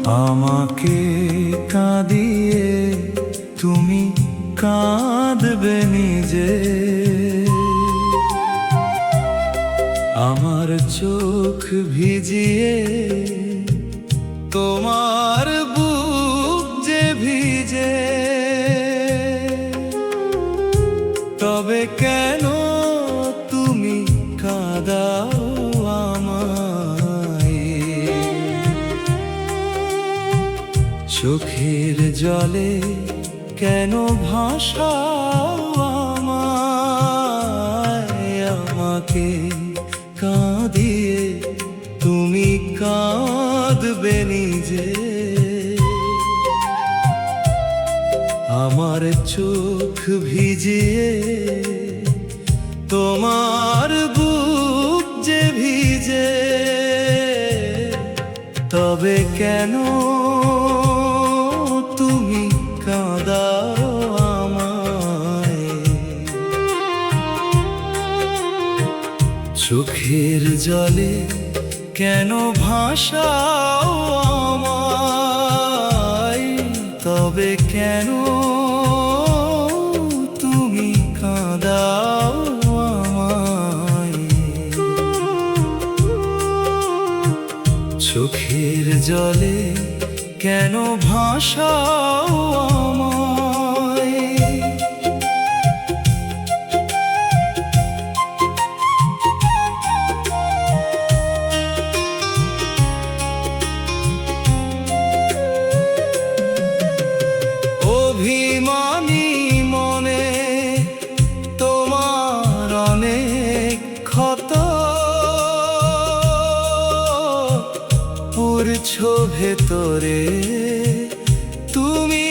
আমাকে কাঁদিয়ে তুমি কাঁদবে নিজে, আমার চোখ ভিজিয়ে তোমার বুক যে ভিজে। তবে কেন তুমি কাঁদাও আমায়, চোখের জলে কেন ভাসাও আমায়। আমাকে কাঁদিয়ে তুমি কাঁদবে নিজে, আমার চোখ ভিজিয়ে তোমার বুক যে ভিজে। তবে কেন তুমি কাঁদাও আমায়, চোখের জলে কেন ভাসাও আমায়। তবে কেন তুমি কাঁদাও আমায়, চোখের জলে কেন ভাসাও আমায়। অভিমানী মনে তোমার অনেক ক্ষত, পুরছো ভেতরে তুমি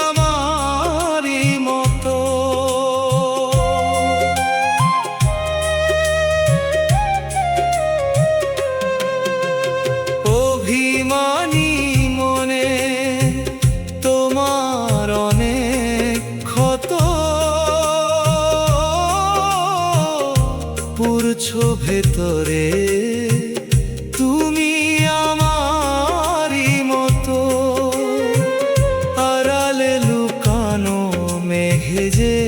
আমারই মতো। অভিমানী মনে তোমার অনেক ক্ষত, পুরছো ভেতরে তুমি আমারই মতো। আড়ালে লুকানো মেঘে যে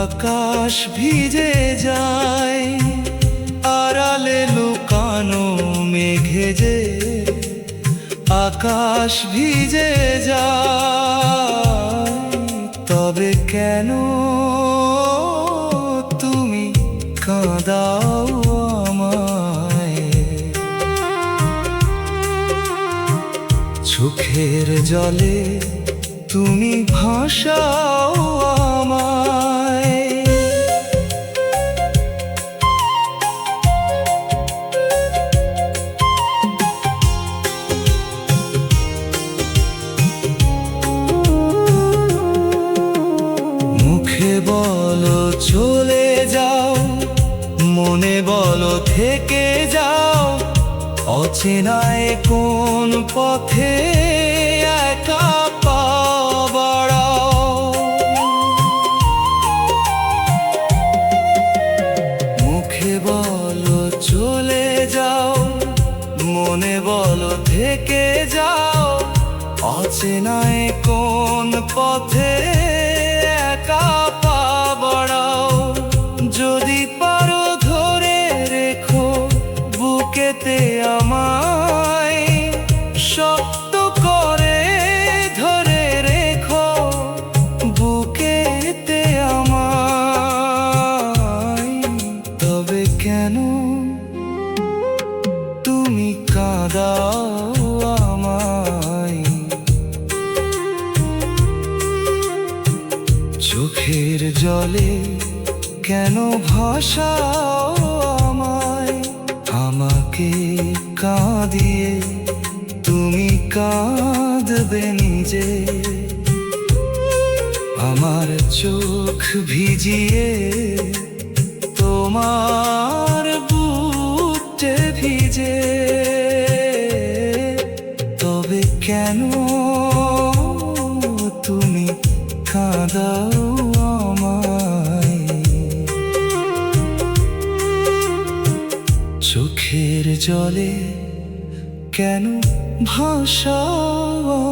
আকাশ ভিজে যায়, আড়ালে লুকানো মেঘে যে আকাশ ভিজে যায়। তবে কেন তুমি কাঁদাও আমায়, চোখের জলে তুমি ভাসাও আমায়। মুখে বলো চলে যাও, মনে বলো থেকে যাও, অচেনায় কোন পথে একা পা বাড়াও। মুখে বলো চলে যাও, মনে বলো থেকে যাও, অচেনায় কোন পথে একা পা বাড়াও। যদি পারো ধরে রেখো বুকেতে আমায়, শক্ত করে ধরে রেখো বুকেতে আমায়। তবে কেন তুমি কাঁদাও আমায়, চোখের জলে কেন ভাসাও আমায়। আমাকে কাঁদিয়ে তুমি কাঁদবে নিজে, আমার চোখ ভিজিয়ে তোমার বুকটা ভিজে। তবে কেন তুমি কাঁদাও আমায়, চোখের জলে কেন ভাষাও